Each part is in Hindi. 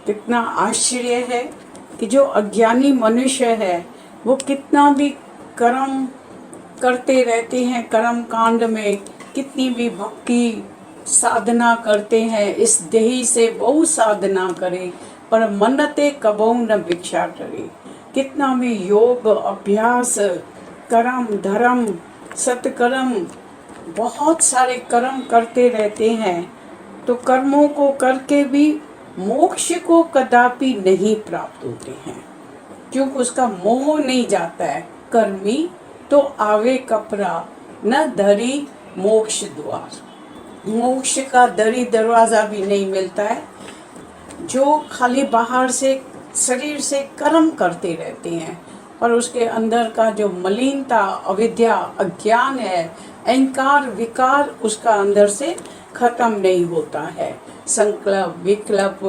कितना आश्चर्य है कि जो अज्ञानी मनुष्य है वो कितना भी कर्म करते रहते हैं, कर्म कांड में कितनी भी भक्ति साधना करते हैं, इस देही से बहु साधना करे पर मन्नते कबहु न भिक्षा करे। कितना भी योग अभ्यास कर्म धर्म सत्कर्म बहुत सारे कर्म करते रहते हैं, तो कर्मों को करके भी मोक्ष को कदापि नहीं प्राप्त होते हैं, क्योंकि उसका मोह नहीं जाता है। कर्मी तो आवे कपरा न धरी मोक्ष द्वार, मोक्ष का दरी दरवाजा भी नहीं मिलता है। जो खाली बाहर से शरीर से कर्म करते रहते हैं पर उसके अंदर का जो मलिनता अविद्या अज्ञान है, अहंकार विकार उसका अंदर से खत्म नहीं होता है। संकल्प विकल्प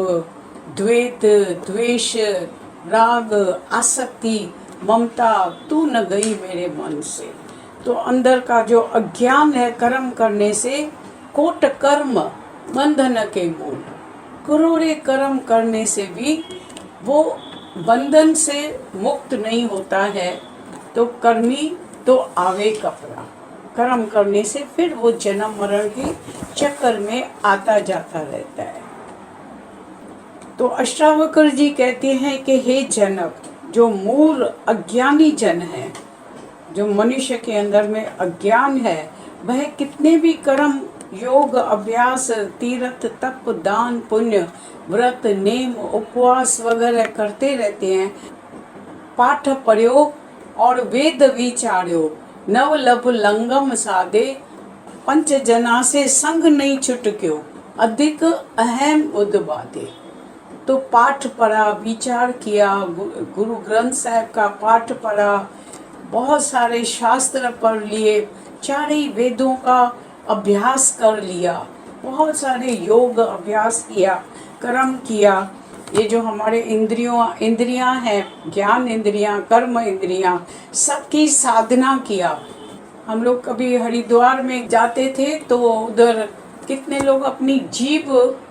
द्वैत द्वेष राग आसक्ति ममता तू न गई मेरे मन से। तो अंदर का जो अज्ञान है कर्म करने से, कोट कर्म बंधन के मूल, करोड़े कर्म करने से भी वो बंधन से मुक्त नहीं होता है। तो कर्मी तो आवे कपरा, कर्म करने से फिर वो जन्म मरण के चक्कर में आता जाता रहता है। तो अष्टावक्र जी कहते हैं कि हे जनक, जो मूल अज्ञानी जन है, जो मनुष्य के अंदर में अज्ञान है, वह कितने भी कर्म योग अभ्यास तीर्थ तप दान पुण्य व्रत नेम उपवास वगैरह करते रहते हैं, पाठ पढ़ो और वेद विचार्यो नव लभ लंगम साधे, पंच जना से संग नहीं छुटक्यो अधिक अहम उद्बाधे। तो पाठ पढ़ा विचार किया, गुरु ग्रंथ साहब का पाठ पढ़ा, बहुत सारे शास्त्र पढ़ लिए, चारे वेदों का अभ्यास कर लिया, बहुत सारे योग अभ्यास किया, कर्म किया। ये जो हमारे इंद्रियां हैं, ज्ञान इंद्रियां कर्म इंद्रियां, सबकी साधना किया। हम लोग कभी हरिद्वार में जाते थे तो उधर कितने लोग अपनी जीभ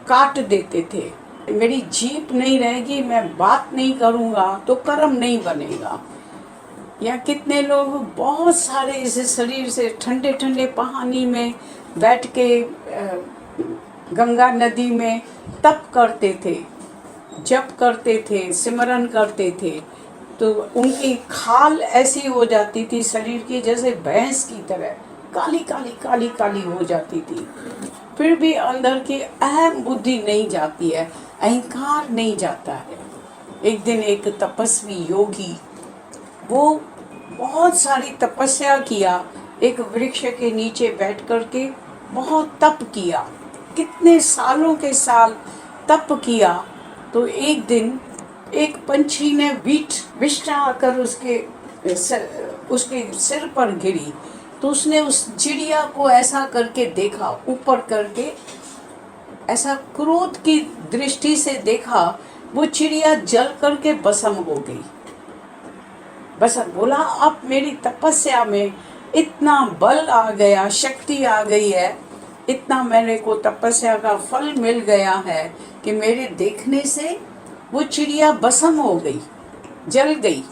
काट देते थे, मेरी जीभ नहीं रहेगी, मैं बात नहीं करूँगा तो कर्म नहीं बनेगा। या कितने लोग बहुत सारे इस शरीर से ठंडे ठंडे पानी में बैठ के गंगा नदी में तप करते थे, जप करते थे, सिमरन करते थे, तो उनकी खाल ऐसी हो जाती थी शरीर की जैसे भैंस की तरह काली काली काली काली हो जाती थी। फिर भी अंदर की अहम बुद्धि नहीं जाती है, अहंकार नहीं जाता है। एक दिन एक तपस्वी योगी, वो बहुत सारी तपस्या किया, एक वृक्ष के नीचे बैठ कर के बहुत तप किया, कितने सालों के साल तप किया। तो एक दिन एक पंछी ने विष्ठा आकर उसके सिर पर गिरी, तो उसने उस चिड़िया को ऐसा करके देखा, ऊपर करके ऐसा क्रोध की दृष्टि से देखा, वो चिड़िया जल करके भस्म हो गई। बस बोला अब मेरी तपस्या में इतना बल आ गया, शक्ति आ गई है, इतना मेरे को तपस्या का फल मिल गया है कि मेरे देखने से वो चिड़िया भस्म हो गई, जल गई,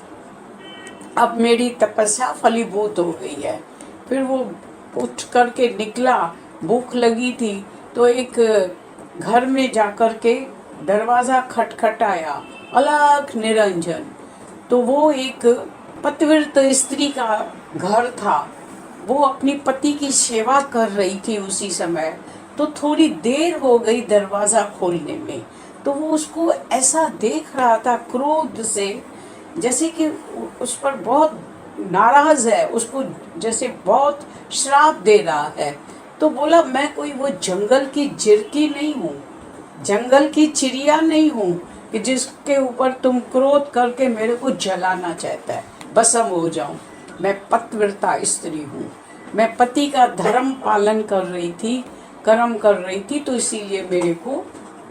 अब मेरी तपस्या फलीभूत हो गई है। फिर वो उठ करके निकला, भूख लगी थी तो एक घर में जाकर के दरवाज़ा खटखटाया, अलख निरंजन। तो वो एक पतिव्रत स्त्री का घर था, वो अपनी पति की सेवा कर रही थी उसी समय। तो थोड़ी देर हो गई दरवाज़ा खोलने में, तो वो उसको ऐसा देख रहा था क्रोध से, जैसे कि उस पर बहुत नाराज़ है, उसको जैसे बहुत श्राप दे रहा है। तो बोला मैं कोई वो जंगल की जिरकी नहीं हूँ, जंगल की चिड़िया नहीं हूँ कि जिसके ऊपर तुम क्रोध करके मेरे को जलाना चाहता है, भस्म हो जाऊं। मैं पतिव्रता स्त्री हूँ, मैं पति का धर्म पालन कर रही थी, कर्म कर रही थी, तो इसीलिए मेरे को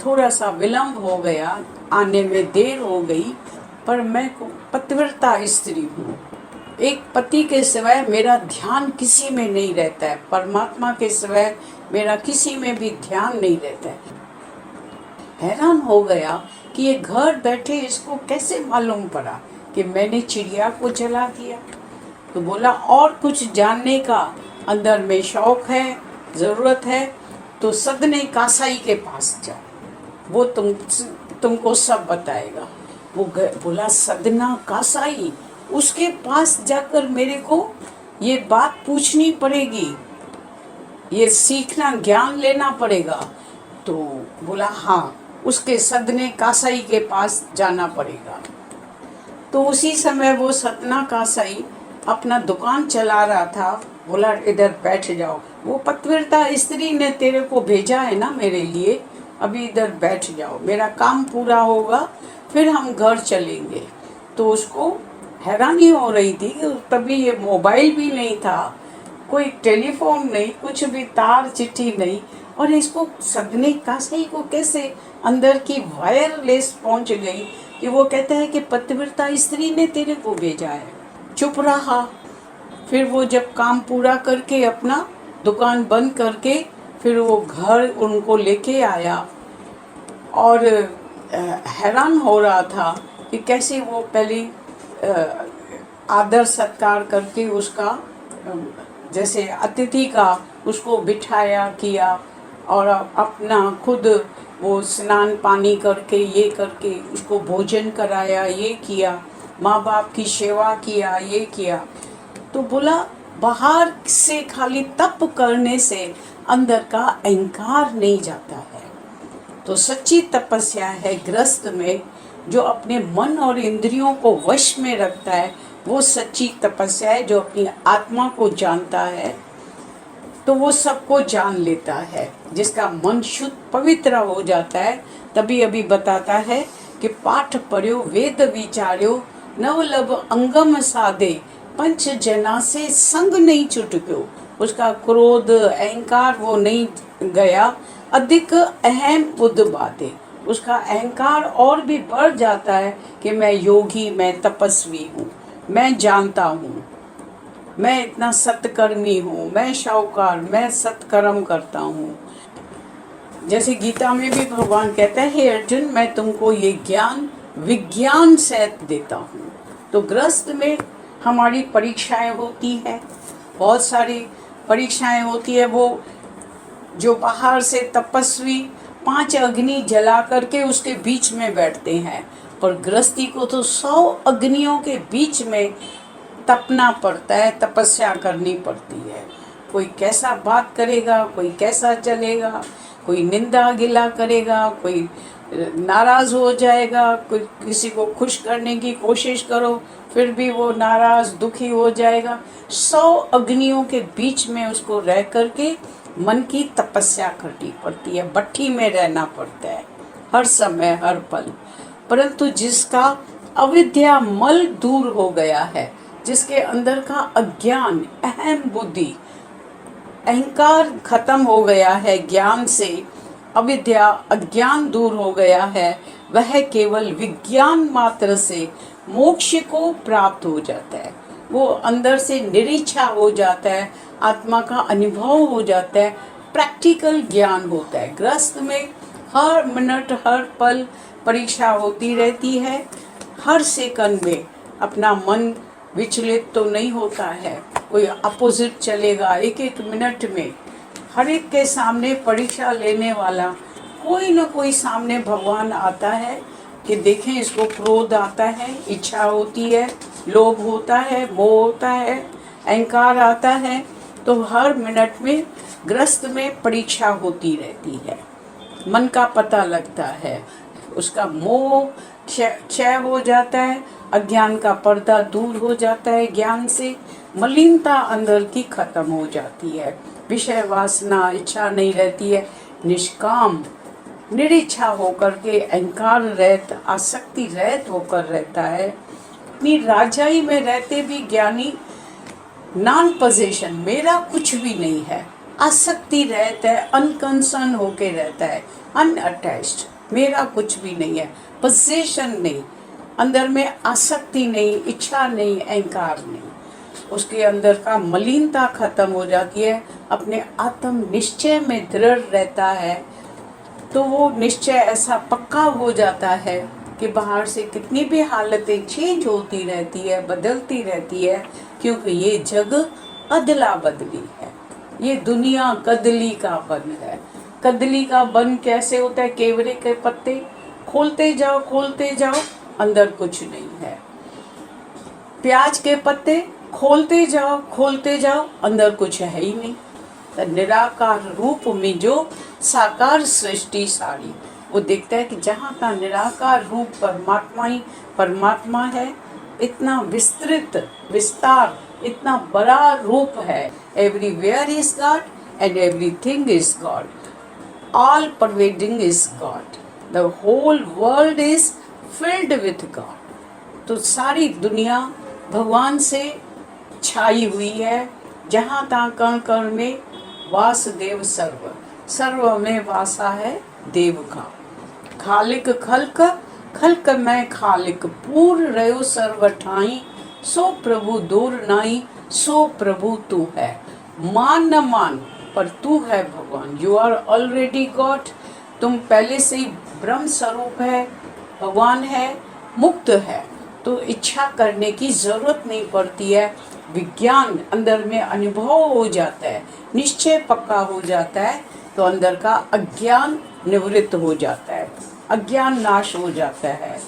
थोड़ा सा विलम्ब हो गया, आने में देर हो गई, पर मैं पतिव्रता स्त्री हूँ। एक पति के सिवाय मेरा ध्यान किसी में नहीं रहता है, परमात्मा के सिवाय मेरा किसी में भी ध्यान नहीं रहता है। हैरान हो गया कि ये घर बैठे इसको कैसे मालूम पड़ा कि मैंने चिड़िया को जला दिया। तो बोला और कुछ जानने का अंदर में शौक है, ज़रूरत है, तो सदने कासाई के पास जाओ, वो तुमको सब बताएगा। वो बोला सदना कासाई, उसके पास जाकर मेरे को ये बात पूछनी पड़ेगी, ये सीखना, ज्ञान लेना पड़ेगा। तो बोला हाँ, उसके सदने कासाई के पास जाना पड़ेगा। तो उसी समय वो सदना कासाई अपना दुकान चला रहा था। बोला इधर बैठ जाओ, वो पतिव्रता स्त्री ने तेरे को भेजा है ना मेरे लिए, अभी इधर बैठ जाओ, मेरा काम पूरा होगा फिर हम घर चलेंगे। तो उसको हैरानी हो रही थी कि तभी ये मोबाइल भी नहीं था, कोई टेलीफोन नहीं, कुछ भी तार चिट्ठी नहीं, और इसको सदने कासाई को कैसे अंदर की वायरलेस पहुंच गई कि वो कहता है कि पतिव्रता स्त्री ने तेरे को भेजा है। चुप रहा। फिर वो जब काम पूरा करके अपना दुकान बंद करके फिर वो घर उनको लेके आया और हैरान हो रहा था कि कैसे वो पहले आदर सत्कार करके उसका जैसे अतिथि का उसको बिठाया किया और अपना खुद वो स्नान पानी करके ये करके उसको भोजन कराया, ये किया, माँ बाप की सेवा किया, ये किया। तो बोला बाहर से खाली तप करने से अंदर का अहंकार नहीं जाता है। तो सच्ची तपस्या है गृहस्थ में, जो अपने मन और इंद्रियों को वश में रखता है, वो सच्ची तपस्या है। जो अपनी आत्मा को जानता है तो वो सबको जान लेता है। जिसका मन शुद्ध पवित्र हो जाता है, तभी अभी बताता है कि पाठ पढ़्यो वेद विचार्यो नवलभ अंगम साधे पंच जना से संग नहीं छुटक्यो। उसका क्रोध अहंकार वो नहीं गया, अधिक अहम बुद्ध बाधे। उसका अहंकार और भी बढ़ जाता है कि मैं योगी, मैं तपस्वी हूँ, मैं जानता हूँ, मैं इतना सत्कर्मी हूँ, मैं शाहूकार, मैं सत्कर्म करता हूँ। जैसे गीता में भी भगवान कहता है, हे अर्जुन मैं तुमको ये ज्ञान विज्ञान सहित देता हूँ। तो गृहस्थ में हमारी परीक्षाएं होती हैं, बहुत सारी परीक्षाएं होती है। वो जो बाहर से तपस्वी 5 अग्नि जला करके उसके बीच में बैठते हैं, और गृहस्थी को तो 100 अग्नियों के बीच में तपना पड़ता है, तपस्या करनी पड़ती है। कोई कैसा बात करेगा, कोई कैसा चलेगा, कोई निंदा गिला करेगा, कोई नाराज़ हो जाएगा, कोई किसी को खुश करने की कोशिश करो फिर भी वो नाराज़ दुखी हो जाएगा। 100 अग्नियों के बीच में उसको रह करके मन की तपस्या करनी पड़ती है, भट्ठी में रहना पड़ता है हर समय हर पल। परंतु जिसका अविद्या मल दूर हो गया है, जिसके अंदर का अज्ञान, अहम बुद्धि, अहंकार खत्म हो गया है, ज्ञान से अविद्या अज्ञान दूर हो गया है, वह केवल विज्ञान मात्र से मोक्ष को प्राप्त हो जाता है। वो अंदर से निरीक्षा हो जाता है, आत्मा का अनुभव हो जाता है, प्रैक्टिकल ज्ञान होता है। गृहस्थ में हर मिनट हर पल परीक्षा होती रहती है, हर सेकंड में अपना मन विचलित तो नहीं होता है, कोई अपोजिट चलेगा। एक एक मिनट में हर एक के सामने परीक्षा लेने वाला कोई न कोई सामने भगवान आता है कि देखें इसको क्रोध आता है, इच्छा होती है, लोभ होता है, मोह होता है, अहंकार आता है। तो हर मिनट में ग्रस्त में परीक्षा होती रहती है, मन का पता लगता है, उसका मोह क्षय हो जाता है, अज्ञान का पर्दा दूर हो जाता है, ज्ञान से मलिनता अंदर की खत्म हो जाती है, विषय वासना इच्छा नहीं रहती है, निष्काम निरिच्छा होकर के अहंकार रहित आसक्ति रहित होकर रहता है। अपनी राजाई में रहते भी ज्ञानी नॉन पोजेशन, मेरा कुछ भी नहीं है, आसक्ति रहता है, अनकंसर्न होके रहता है, अनअटैच्ड, मेरा कुछ भी नहीं है, पोजेशन नहीं, अंदर में आसक्ति नहीं, इच्छा नहीं, अहंकार नहीं। उसके अंदर का मलिनता खत्म हो जाती है, अपने आत्म निश्चय में दृढ़ रहता है, तो वो निश्चय ऐसा पक्का हो जाता है कि बाहर से कितनी भी हालतें चेंज होती रहती है, बदलती रहती है, क्योंकि ये जग अदला बदली है, ये दुनिया कदली का बन है। कदली का बन कैसे होता है? केवड़े के पत्ते खोलते जाओ, अंदर कुछ नहीं है। प्याज के पत्ते खोलते जाओ, अंदर कुछ है ही नहीं। तो निराकार रूप में जो साकार सृष्टि सारी, वो देखता है कि जहाँ का निराकार रूप परमात्मा ही परमात्मा है, इतना विस्तृत विस्तार, इतना बड़ा रूप है। Everywhere is God and everything is God, all pervading is God, the whole world is filled with God. तो सारी दुनिया भगवान से छाई हुई है। जहाँ तहाँ कण कण में वासुदेव सर्व, सर्व में वासा है देव का। खालिक खल्क, खल्क में खालिक, पूर रहो सर्व ठाई, सो प्रभु दूर नाई, सो प्रभु तू है। मान न मान पर तू है भगवान, यू आर ऑलरेडी गॉड। तुम पहले से ही ब्रह्म स्वरूप है, भगवान है, मुक्त है, तो इच्छा करने की जरूरत नहीं पड़ती है। विज्ञान अंदर में अनुभव हो जाता है, निश्चय पक्का हो जाता है, तो अंदर का अज्ञान निवृत्त हो जाता है, अज्ञान नाश हो जाता है।